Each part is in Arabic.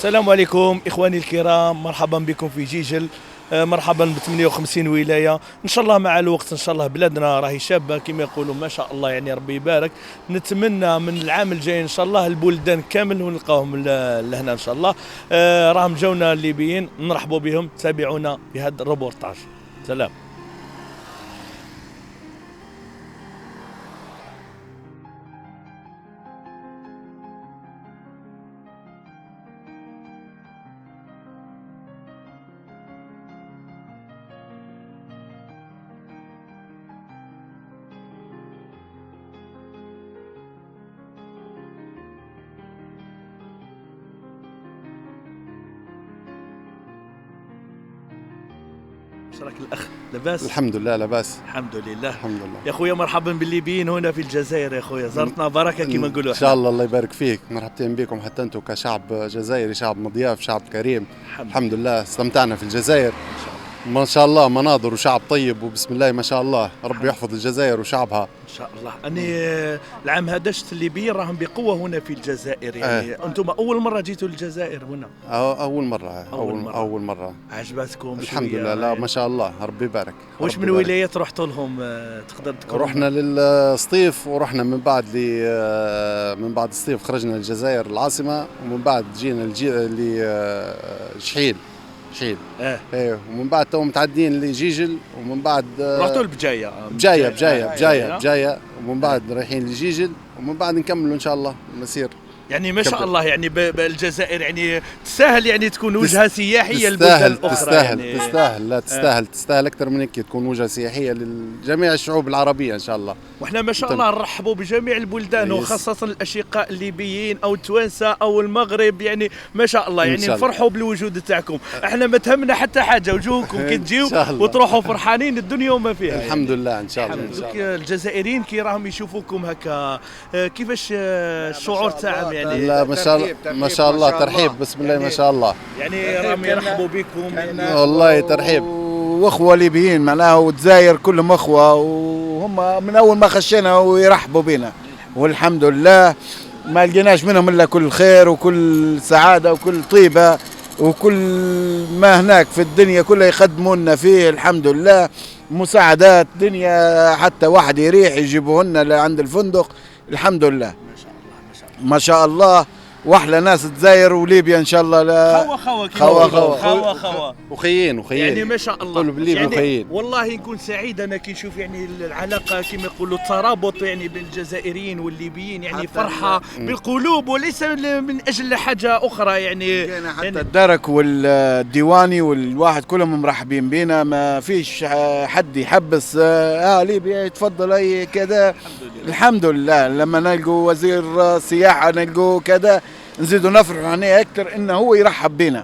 السلام عليكم إخواني الكرام، مرحبا بكم في جيجل. مرحبا ب 58 ولاية. إن شاء الله مع الوقت إن شاء الله بلادنا راهي شابة كما يقولوا ما شاء الله، يعني ربي يبارك. نتمنى من العام الجاي إن شاء الله البلدان كامل ونلقاهم لهنا إن شاء الله. راهم جونا الليبيين، نرحبوا بهم. تابعونا في هذا الروبورتاج. سلام. شراك الأخ؟ لاباس؟ الحمد لله لاباس. الحمد لله. الحمد لله يا خويا مرحبا بالليبيين هنا في الجزائر يا خويا، زرتنا بركة كما نقولوا. ان شاء الله الله يبارك فيك، مرحبتين بكم حتى انتم كشعب جزائري، شعب مضياف، شعب كريم. الحمد لله استمتعنا في الجزائر ما شاء الله، مناظر وشعب طيب وبسم الله ما شاء الله. ربي يحفظ الجزائر وشعبها ان شاء الله. اني العام هذا شفت الليبيين راهم بقوه هنا في الجزائر، يعني انتم اول مره جيتوا للجزائر هنا؟ اول مره. عجبتكم؟ الحمد لله. لا ما شاء الله ربي يبارك. واش من ولايات رحتوا لهم تقدر تذكر؟ رحنا للسطيف، ورحنا من بعد السطيف خرجنا للجزائر العاصمه، ومن بعد جينا لشحيل. ايه ومن بعد تو متعدين لجيجل، ومن بعد رحتوا لبجايه. بجايه ومن بعد رايحين لجيجل، ومن بعد نكملوا ان شاء الله المسير. يعني ما شاء الله، يعني بالجزائر يعني تستاهل يعني تكون وجهه سياحيه للبلدان الاخرى. تستاهل اكثر من هيك، تكون وجهه سياحيه لجميع الشعوب العربيه ان شاء الله. واحنا ما شاء الله نرحبوا بجميع البلدان، وخاصه الاشقاء الليبيين او التوانسه او المغرب، يعني ما شاء الله يعني نفرحوا بالوجود تاعكم. احنا ما تهمنا حتى حاجه، وجوهكم كي تجيو وتروحوا فرحانين الدنيا وما فيها. الحمد لله ان شاء الله. الجزائريين كي راهم يشوفوكم هكا كيفاش الشعور تاعهم؟ يعني لا ما شاء الله ترحيب بسم الله ما شاء الله، يعني راهم يرحبوا بكم والله ترحيب. واخوه ليبيين معناها، والجزائر كلهم اخوه، وهم من اول ما خشينا ويرحبوا بنا، والحمد لله ما لقيناش منهم الا كل خير وكل سعاده وكل طيبه، وكل ما هناك في الدنيا كلها يخدموا لنا فيه الحمد لله. مساعدات دنيا، حتى واحد يريح يجيبوه لنا لعند الفندق الحمد لله. ما شاء الله. واحلى ناس الجزائر وليبيا ان شاء الله. لا خوا وخيين يعني ما شاء الله. كل بليبي يعني وخيين. والله نكون سعيد انا كي نشوف يعني العلاقه كما يقولوا الترابط يعني بين الجزائريين والليبيين، يعني فرحه بالقلوب وليس من اجل حاجه اخرى. يعني حتى يعني الدرك والديواني والواحد كلهم مرحبين بينا، ما فيش حد يحبس ليبيا تفضل اي كذا. الحمد لله. لما نلقوا وزير سياحه نلقوا كذا نزيدوا نفرح عليه اكثر انه هو يرحب بنا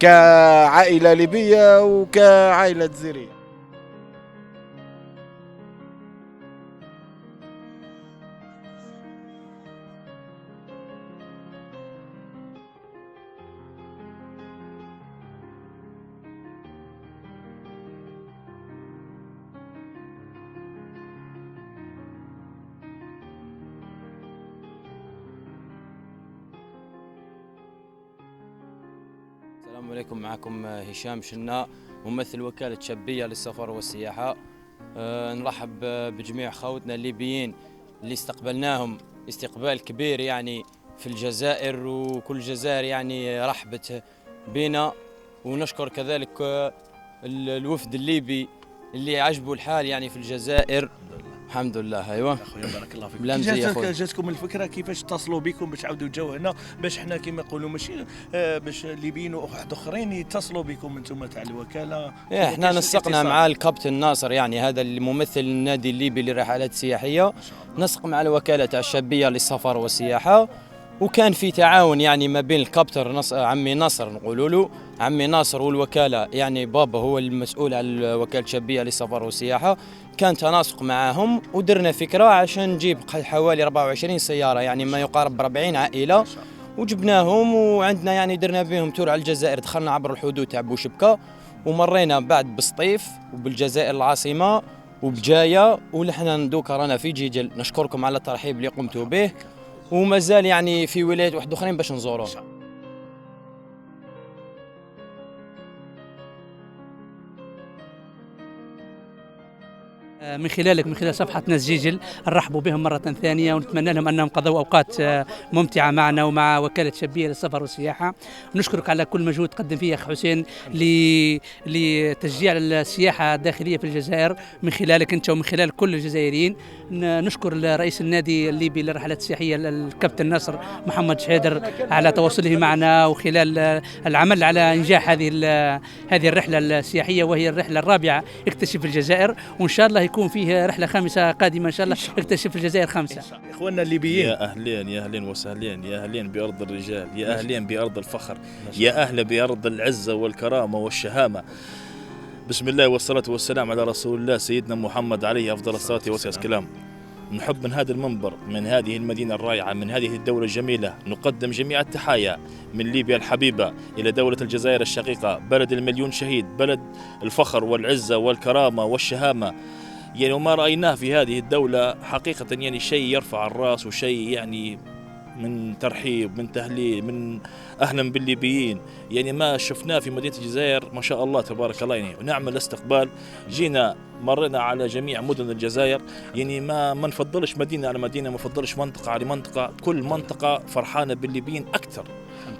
كعائله ليبيه وكعائله جزائريه. السلام عليكم، معكم هشام شنا، ممثل وكالة شابية للسفر والسياحة. نرحب بجميع خوتنا الليبيين اللي استقبلناهم استقبال كبير يعني في الجزائر، وكل الجزائر يعني رحبت بنا. ونشكر كذلك الوفد الليبي اللي عجبوا الحال يعني في الجزائر. الحمد لله. ايوه اخويا بارك الله فيك. جاتكم الفكره كيفاش اتصلوا بكم باش تعاودوا الجو هنا، باش احنا كما يقولوا ماشي باش الليبيين وواحد اخرين يتصلوا بكم انتم تاع الوكاله؟ احنا نسقنا مع الكابتن ناصر، يعني هذا الممثل النادي الليبي للرحلات السياحيه، نسق مع الوكاله تاع الشابيه للسفر والسياحه، وكان في تعاون يعني ما بين الكابتن عمي ناصر نقولوا له عمي ناصر والوكاله، يعني بابا هو المسؤول على وكاله شابيه للسفر والسياحه. كان تناسق معاهم ودرنا فكره عشان نجيب حوالي 24 سياره، يعني ما يقارب 40 عائله، وجبناهم وعندنا يعني درنا بهم تور على الجزائر. دخلنا عبر الحدود تاع بوشبكه ومرينا بعد بسطيف وبالجزائر العاصمه وبجايه، ولحنا دوكا رانا في جيجل. نشكركم على الترحيب اللي قمتوا به، ومازال يعني في ولايات واحد اخرين باش نزوروهم. من خلالك من خلال صفحة ناس جيجل نرحبوا بهم مرة ثانية، ونتمنى لهم أنهم قضوا أوقات ممتعة معنا ومع وكالة شبية للسفر والسياحة. ونشكرك على كل مجهود تقدم فيه أخ حسين لتشجيع السياحة الداخلية في الجزائر من خلالك أنت ومن خلال كل الجزائريين. نشكر رئيس النادي الليبي للرحلات السياحية الكابتن ناصر محمد شحيدر على تواصله معنا وخلال العمل على إنجاح هذه الرحلة السياحية، وهي الرحلة الرابعة اكتشف الجزائر، وإن شاء الله يكون فيه رحلة خامسة قادمة إن شاء الله اكتشف الجزائر 5. إخواننا الليبيين، يا أهلين يا أهلين وسهلين، يا أهلين بأرض الرجال، يا أهلين بأرض الفخر، يا أهل بأرض العزة والكرامة والشهامة. بسم الله والصلاة والسلام على رسول الله سيدنا محمد عليه أفضل الصلاة والسلام. نحب من هذا المنبر، من هذه المدينة الرائعة، من هذه الدولة الجميلة، نقدم جميع التحايا من ليبيا الحبيبة إلى دولة الجزائر الشقيقة، بلد المليون شهيد، بلد الفخر والعزة والكرامة والشهامة. يعني وما رأيناه في هذه الدولة حقيقة يعني شيء يرفع الرأس، وشيء يعني من ترحيب، من تهليل، من أهلا بالليبيين. يعني ما شفناه في مدينة الجزائر ما شاء الله تبارك الله. يعني ونعمل استقبال، جينا مرينا على جميع مدن الجزائر. يعني ما نفضلش مدينة على مدينة، ما نفضلش منطقة على منطقة، كل منطقة فرحانة بالليبيين أكثر.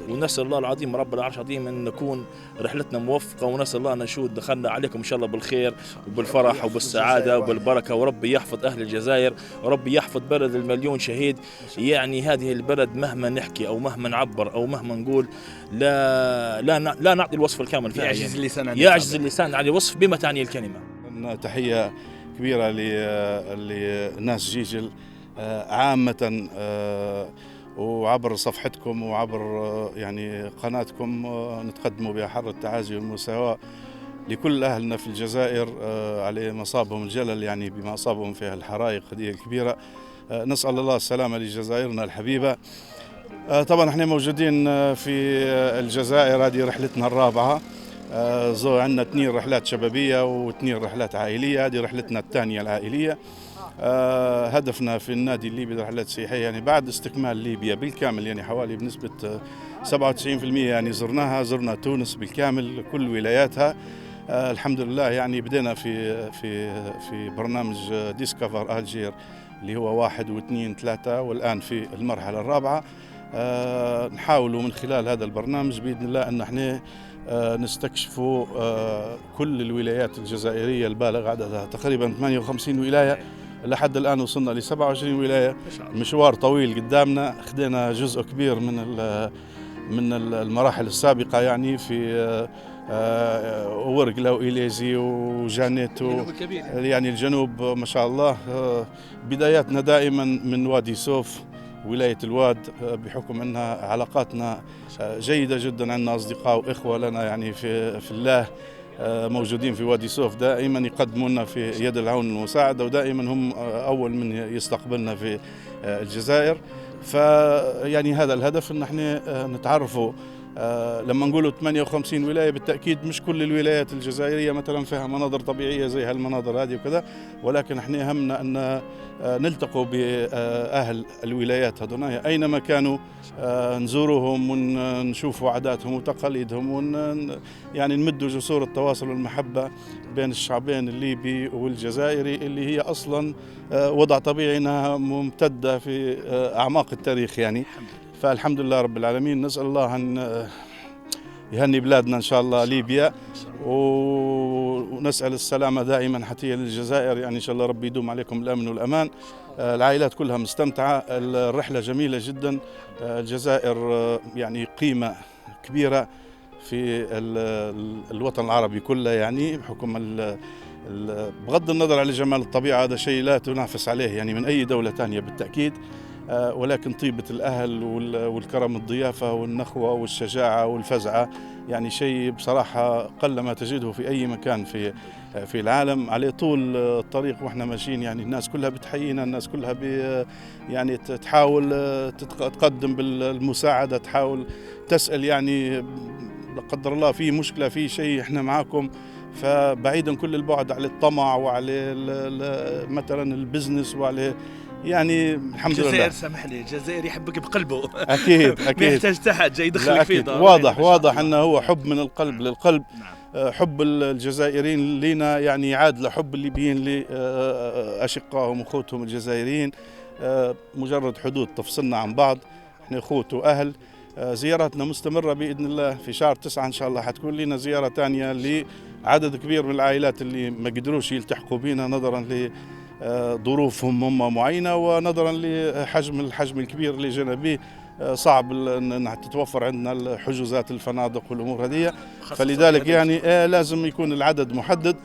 ونسأل الله العظيم رب العرش العظيم أن نكون رحلتنا موفقة، ونسأل الله أن نشود دخلنا عليكم إن شاء الله بالخير وبالفرح وبالسعادة وبالبركة، وربي يحفظ أهل الجزائر، وربي يحفظ بلد المليون شهيد. يعني هذه البلد مهما نحكي أو مهما نعبر أو مهما نقول لا نعطي الوصف الكامل فيها. يعجز اللسان يعجز اللسان عن الوصف بما تعني الكلمة. تحية كبيرة لناس جيجل عامة، وعبر صفحتكم وعبر يعني قناتكم نتقدموا بأحر التعازي والمساواة لكل أهلنا في الجزائر على مصابهم الجلل، يعني بما أصابهم في الحرائق هذه الكبيرة. نسأل الله السلامة لجزائرنا الحبيبة. طبعا احنا موجودين في الجزائر، هذه رحلتنا الرابعة. عندنا 2 رحلات شبابية و2 رحلات عائلية، هذه رحلتنا الثانية العائلية. هدفنا في النادي الليبي للرحلات السياحية يعني بعد استكمال ليبيا بالكامل، يعني حوالي بنسبة 97% يعني زرنا تونس بالكامل كل ولاياتها. الحمد لله. يعني بدينا في برنامج ديسكفر الجير اللي هو 1 و2 و3، والآن في المرحلة الرابعة. نحاولوا من خلال هذا البرنامج بإذن الله أن احنا نستكشفوا كل الولايات الجزائرية البالغ عددها تقريبا 58 ولاية. لحد الآن وصلنا ل 27 ولاية. مشوار طويل قدامنا، خدينا جزء كبير من المراحل السابقة، يعني في ورقلة وإليزي وجانيت يعني الجنوب ما شاء الله. بداياتنا دائما من وادي سوف ولاية الواد، بحكم أن علاقاتنا جيدة جدا، عندنا أصدقاء وإخوة لنا يعني في الله موجودين في وادي سوف، دائما يقدمونا في يد العون والمساعدة، ودائما هم أول من يستقبلنا في الجزائر. فيعني هذا الهدف أن احنا نتعرفوا. لما نقولوا 58 ولاية بالتأكيد مش كل الولايات الجزائرية مثلا فيها مناظر طبيعية زي هالمناظر هذه وكذا، ولكن احنا همنا أن نلتقوا بأهل الولايات هذول أينما كانوا، نزورهم ونشوفوا عاداتهم وتقاليدهم، يعني نمدوا جسور التواصل والمحبة بين الشعبين الليبي والجزائري، اللي هي أصلا وضع طبيعي أنها ممتدة في أعماق التاريخ يعني. فالحمد لله رب العالمين. نسأل الله أن يهني بلادنا إن شاء الله ليبيا، ونسأل السلامة دائما حتى للجزائر، يعني إن شاء الله ربي يدوم عليكم الأمن والأمان. العائلات كلها مستمتعة، الرحلة جميلة جدا. الجزائر يعني قيمة كبيرة في الوطن العربي كله، يعني بحكم بغض النظر عن جمال الطبيعة، هذا شيء لا تنافس عليه يعني من أي دولة ثانية بالتأكيد، ولكن طيبة الأهل والكرم الضيافة والنخوة والشجاعة والفزعة يعني شيء بصراحة قلما تجده في أي مكان في العالم. على طول الطريق وإحنا ماشيين يعني الناس كلها بتحيينا، الناس كلها يعني تحاول تقدم بالمساعدة، تحاول تسأل يعني لا قدر الله في مشكلة في شيء إحنا معاكم. فبعيدا كل البعد على الطمع وعلى مثلا البزنس وعلى يعني الحمد لله. الجزائر سامح لي، الجزائر يحبك بقلبه. اكيد ما يحتاج حاجه يدخلك فيه. واضح انه هو حب من القلب للقلب. حب الجزائريين لينا يعني يعادل حب الليبيين لأشقائهم وأخوتهم الجزائريين. مجرد حدود تفصلنا عن بعض، احنا اخوت واهل. زياراتنا مستمرة بإذن الله. في شهر 9 إن شاء الله حتكون لنا زيارة تانية لعدد كبير من العائلات اللي ما قدروش يلتحقوا بنا نظرا لظروفهم هم معينة، ونظرا الحجم الكبير اللي جينا به. صعب أن تتوفر عندنا الحجوزات الفنادق والأمور هذه، فلذلك يعني لازم يكون العدد محدد.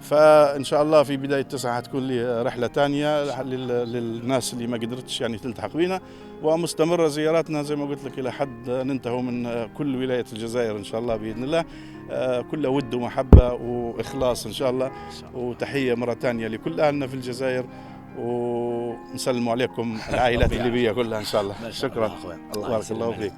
فإن شاء الله في بداية 9 حتكون لي رحلة تانية للناس اللي ما قدرتش يعني تلتحق بنا، ومستمرة زياراتنا زي ما قلت لك إلى حد ننتهوا من كل ولاية الجزائر إن شاء الله بإذن الله. كل ود ومحبة وإخلاص إن شاء الله. وتحية مرة تانية لكل أهلنا في الجزائر، ونسلم عليكم العائلات الليبية كلها إن شاء الله. شكرا، بارك الله فيك.